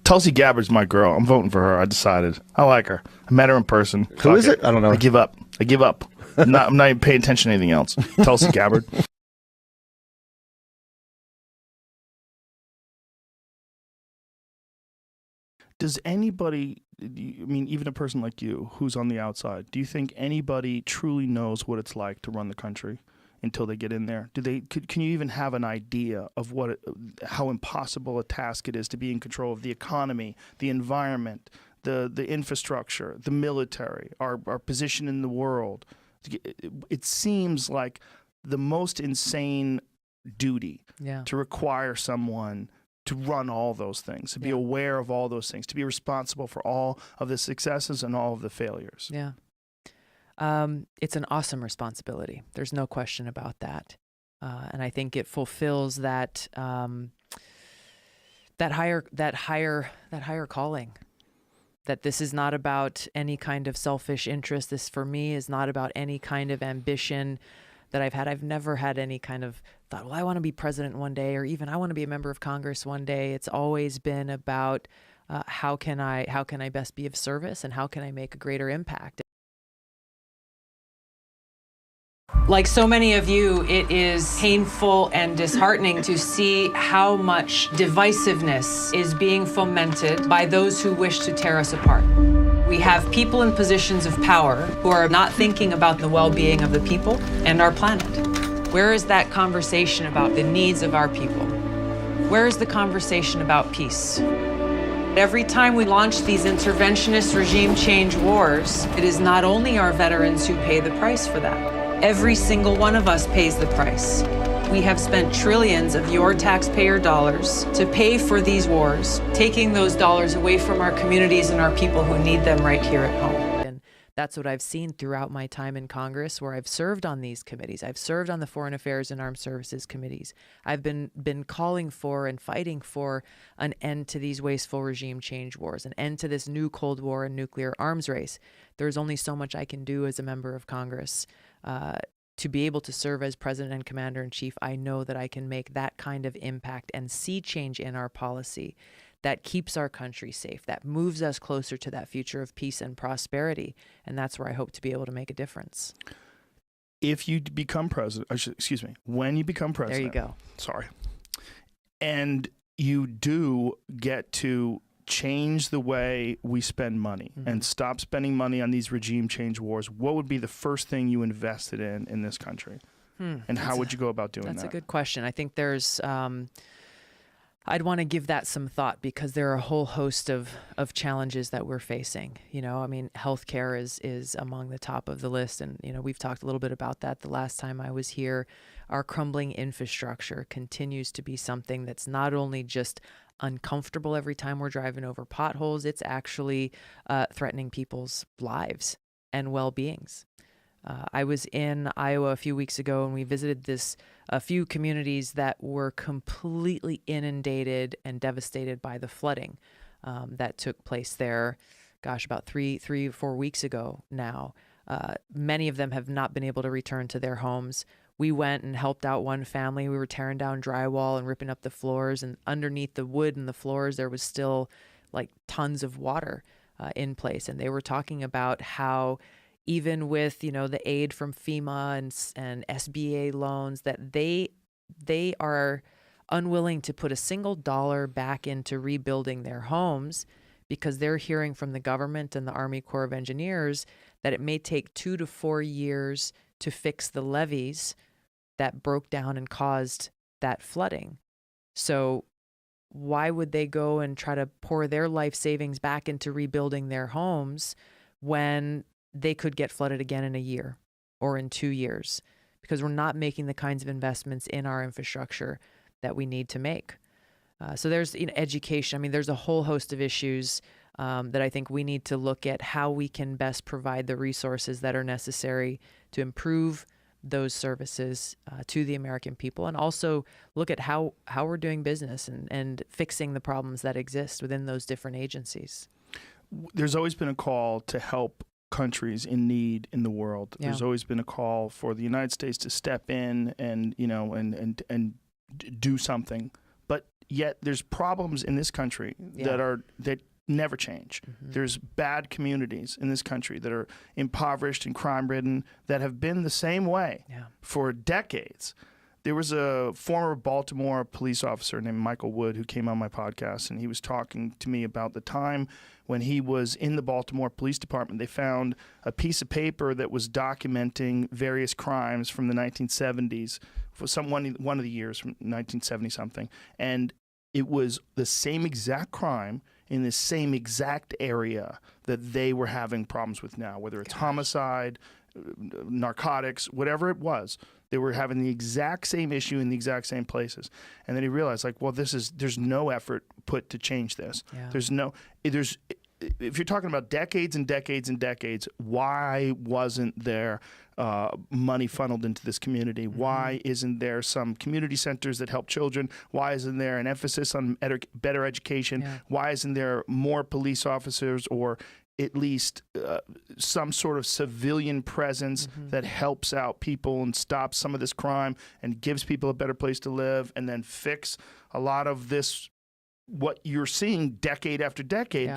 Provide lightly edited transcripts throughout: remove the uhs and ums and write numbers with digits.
Tulsi Gabbard's my girl. I'm voting for her. I decided. I like her. I met her in person. Who is it? I don't know. I give up. I'm not even paying attention to anything else. Tulsi Gabbard. Does anybody, I mean, even a person like you who's on the outside, do you think anybody truly knows what it's like to run the country until they get in there? Can you even have an idea of how impossible a task it is to be in control of the economy, the environment, the infrastructure, the military, our position in the world? It seems like the most insane duty to require someone to run all those things, to be aware of all those things, to be responsible for all of the successes and all of the failures. Yeah. It's an awesome responsibility. There's no question about that. And I think it fulfills that higher calling. That this is not about any kind of selfish interest. This, for me, is not about any kind of ambition that I've had. I've never had any kind of thought, well, I want to be president one day, or even I want to be a member of Congress one day. It's always been about how can I best be of service, and how can I make a greater impact. Like so many of you, it is painful and disheartening to see how much divisiveness is being fomented by those who wish to tear us apart. We have people in positions of power who are not thinking about the well-being of the people and our planet. Where is that conversation about the needs of our people? Where is the conversation about peace? Every time we launch these interventionist regime change wars, it is not only our veterans who pay the price for that. Every single one of us pays the price. We have spent trillions of your taxpayer dollars to pay for these wars, taking those dollars away from our communities and our people who need them right here at home. And that's what I've seen throughout my time in Congress, where I've served on these committees. I've served on the Foreign Affairs and Armed Services committees. I've been calling for and fighting for an end to these wasteful regime change wars, an end to this new Cold War and nuclear arms race. There's only so much I can do as a member of Congress. To be able to serve as president and commander-in-chief, I know that I can make that kind of impact and see change in our policy that keeps our country safe, that moves us closer to that future of peace and prosperity. And that's where I hope to be able to make a difference. If you become president, when you become president. There you go. Sorry. And you do get to change the way we spend money and stop spending money on these regime change wars, what would be the first thing you invested in this country? And how would you go about doing that? That's a good question. I think there's, I'd want to give that some thought, because there are a whole host of challenges that we're facing. You know, I mean, healthcare is among the top of the list. And, you know, we've talked a little bit about that the last time I was here. Our crumbling infrastructure continues to be something that's not only just uncomfortable every time we're driving over potholes, it's actually threatening people's lives and well-beings. I was in Iowa a few weeks ago, and we visited a few communities that were completely inundated and devastated by the flooding that took place there, about 3 or 4 weeks ago now. Many of them have not been able to return to their homes. We went and helped out one family. We were tearing down drywall and ripping up the floors, and underneath the wood and the floors, there was still like tons of water in place. And they were talking about how even with, you know, the aid from FEMA and SBA loans, that they are unwilling to put a single dollar back into rebuilding their homes, because they're hearing from the government and the Army Corps of Engineers that it may take 2 to 4 years to fix the levees that broke down and caused that flooding. So why would they go and try to pour their life savings back into rebuilding their homes when they could get flooded again in a year or in 2 years? Because we're not making the kinds of investments in our infrastructure that we need to make. So there's education. I mean, there's a whole host of issues that I think we need to look at how we can best provide the resources that are necessary to improve those services to the American people, and also look at how we're doing business and fixing the problems that exist within those different agencies. There's always been a call to help countries in need in the world. Yeah. There's always been a call for the United States to step in and do something. But yet there's problems in this country that never change. There's bad communities in this country that are impoverished and crime-ridden that have been the same way for decades. There was a former Baltimore police officer named Michael Wood who came on my podcast, and he was talking to me about the time when he was in the Baltimore Police Department. They found a piece of paper that was documenting various crimes from the 1970s, for one of the years from 1970-something, and it was the same exact crime in the same exact area that they were having problems with now, whether it's homicide, narcotics, whatever it was. They were having the exact same issue in the exact same places. And then he realized, like, well, there's no effort put to change this. If you're talking about decades and decades and decades, why wasn't there money funneled into this community? Why isn't there some community centers that help children? Why isn't there an emphasis on better education? Why isn't there more police officers, or at least some sort of civilian presence that helps out people and stops some of this crime and gives people a better place to live, and then fix a lot of this, what you're seeing decade after decade?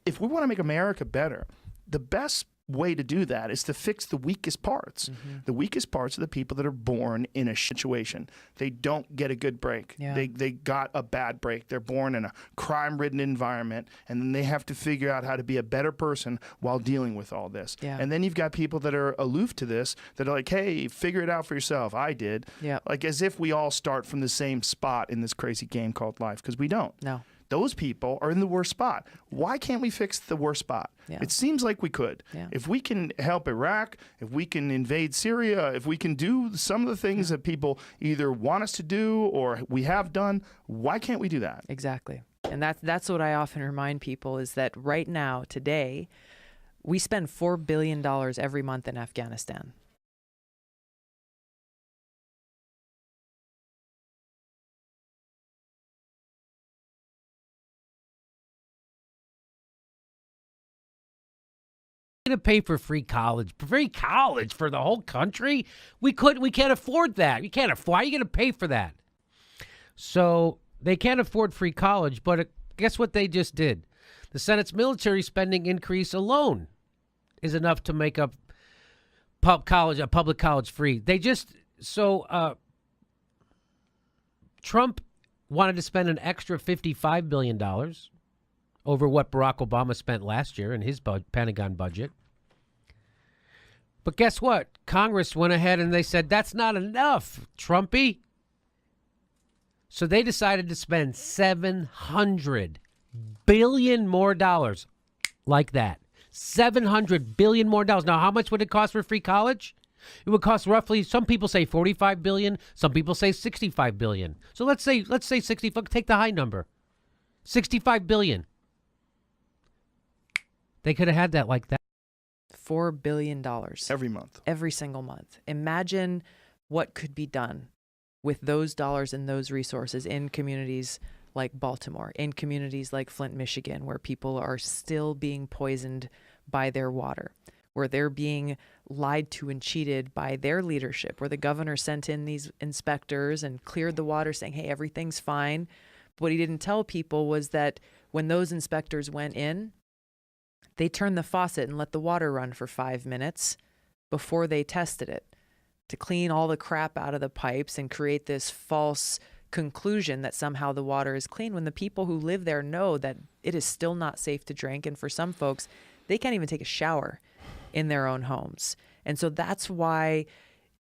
If we want to make America better, the best way to do that is to fix the weakest parts. The weakest parts are the people that are born in a situation. They don't get a good break. They got a bad break. They're born in a crime-ridden environment, and then they have to figure out how to be a better person while dealing with all this. And then you've got people that are aloof to this, that are like, hey, figure it out for yourself. I did. Like, as if we all start from the same spot in this crazy game called life, because we don't. No. Those people are in the worst spot. Why can't we fix the worst spot? It seems like we could. If we can help Iraq, if we can invade Syria, if we can do some of the things that people either want us to do or we have done, why can't we do that? Exactly. And that's what I often remind people, is that right now, today, we spend $4 billion every month in Afghanistan. To pay for free college for the whole country. We can't afford that. Why are you going to pay for that? So they can't afford free college, but guess what they just did? The Senate's military spending increase alone is enough to make a public college free. Trump wanted to spend an extra $55 billion over what Barack Obama spent last year in his Pentagon budget. But guess what? Congress went ahead and they said, that's not enough, Trumpy. So they decided to spend $700 billion more dollars like that. $700 billion more dollars. Now, how much would it cost for free college? It would cost roughly, some people say $45 billion, some people say $65 billion. So let's say 65, take the high number. $65 billion. They could have had that like that. $4 billion. Every month. Every single month. Imagine what could be done with those dollars and those resources in communities like Baltimore, in communities like Flint, Michigan, where people are still being poisoned by their water, where they're being lied to and cheated by their leadership, where the governor sent in these inspectors and cleared the water saying, hey, everything's fine. But what he didn't tell people was that when those inspectors went in, they turned the faucet and let the water run for 5 minutes before they tested it to clean all the crap out of the pipes and create this false conclusion that somehow the water is clean, when the people who live there know that it is still not safe to drink. And for some folks, they can't even take a shower in their own homes. And so that's why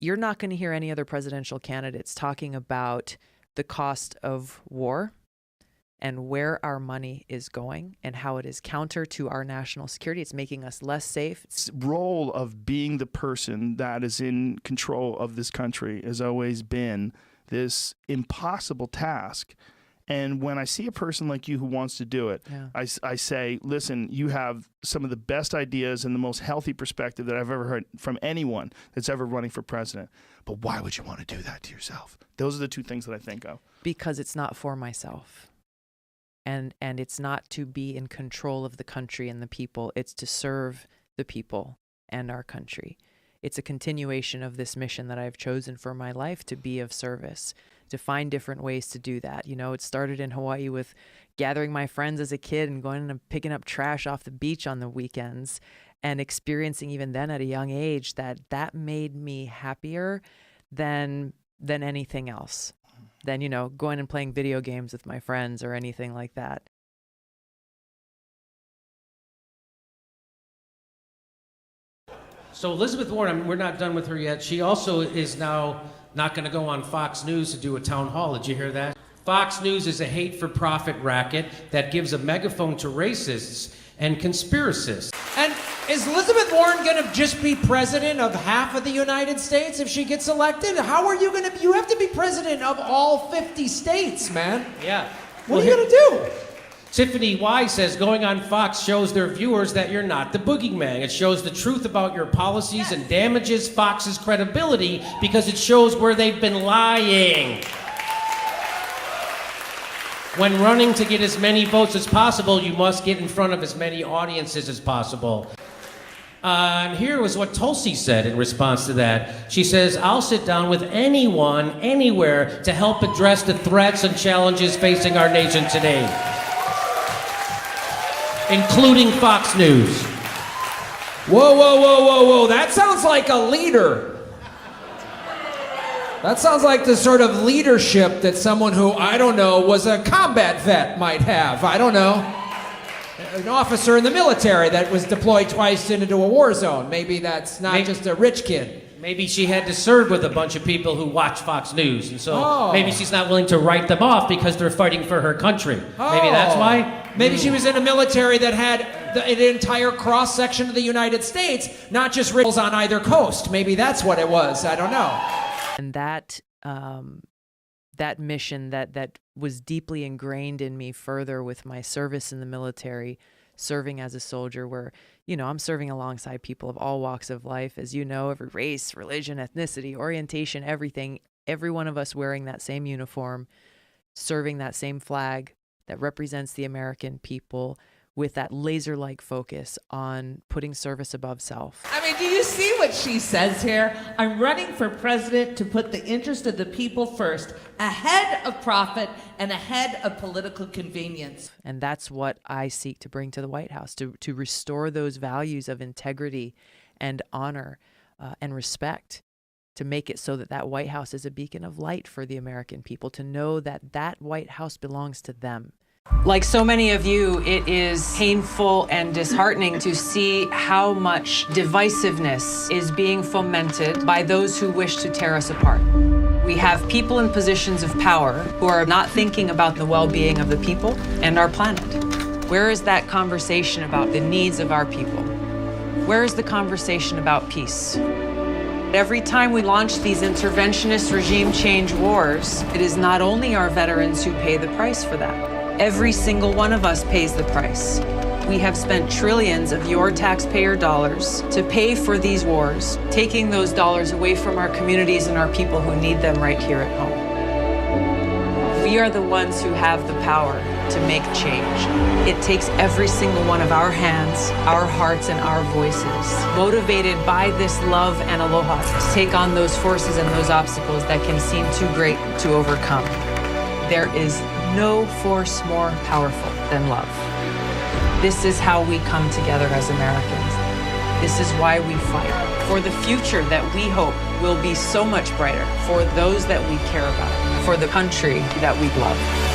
you're not going to hear any other presidential candidates talking about the cost of war and where our money is going and how it is counter to our national security. It's making us less safe. Role of being the person that is in control of this country has always been this impossible task. And when I see a person like you who wants to do it, I say, listen, you have some of the best ideas and the most healthy perspective that I've ever heard from anyone that's ever running for president. But why would you want to do that to yourself? Those are the two things that I think of. Because it's not for myself. And it's not to be in control of the country and the people. It's to serve the people and our country. It's a continuation of this mission that I've chosen for my life, to be of service, to find different ways to do that. You know, it started in Hawaii with gathering my friends as a kid and going and picking up trash off the beach on the weekends, and experiencing even then at a young age that made me happier than anything else, than, you know, going and playing video games with my friends or anything like that. So Elizabeth Warren, we're not done with her yet. She also is now not going to go on Fox News to do a town hall. Did you hear that? Fox News is a hate-for-profit racket that gives a megaphone to racists and conspiracists. And is Elizabeth Warren going to just be president of half of the United States if she gets elected? How are you going to? You have to be president of all 50 states, man. Yeah. What are you going to do? Tiffany Y says going on Fox shows their viewers that you're not the boogeyman. It shows the truth about your policies and damages Fox's credibility because it shows where they've been lying. When running to get as many votes as possible, you must get in front of as many audiences as possible. And here was what Tulsi said in response to that. She says, I'll sit down with anyone, anywhere, to help address the threats and challenges facing our nation today, including Fox News. Whoa, whoa, whoa, whoa, whoa. That sounds like a leader. That sounds like the sort of leadership that someone who, I don't know, was a combat vet might have. I don't know. An officer in the military that was deployed twice into a war zone. Maybe that's not just a rich kid. Maybe she had to serve with a bunch of people who watch Fox News, and so maybe she's not willing to write them off because they're fighting for her country. Maybe that's why? Maybe she was in a military that had an entire cross-section of the United States, not just riddles on either coast. Maybe that's what it was. I don't know. And that mission that was deeply ingrained in me further with my service in the military, serving as a soldier, where, you know, I'm serving alongside people of all walks of life, as you know, every race, religion, ethnicity, orientation, everything, every one of us wearing that same uniform, serving that same flag that represents the American people, with that laser-like focus on putting service above self. I mean, do you see what she says here? I'm running for president to put the interest of the people first, ahead of profit and ahead of political convenience. And that's what I seek to bring to the White House, to restore those values of integrity and honor and respect, to make it so that that White House is a beacon of light for the American people, to know that that White House belongs to them. Like so many of you, it is painful and disheartening to see how much divisiveness is being fomented by those who wish to tear us apart. We have people in positions of power who are not thinking about the well-being of the people and our planet. Where is that conversation about the needs of our people? Where is the conversation about peace? Every time we launch these interventionist regime change wars, it is not only our veterans who pay the price for that. Every single one of us pays the price. We have spent trillions of your taxpayer dollars to pay for these wars, taking those dollars away from our communities and our people who need them right here at home. We are the ones who have the power to make change. It takes every single one of our hands, our hearts, and our voices, motivated by this love and aloha, to take on those forces and those obstacles that can seem too great to overcome. There is no force more powerful than love. This is how we come together as Americans. This is why we fight for the future that we hope will be so much brighter for those that we care about, for the country that we love.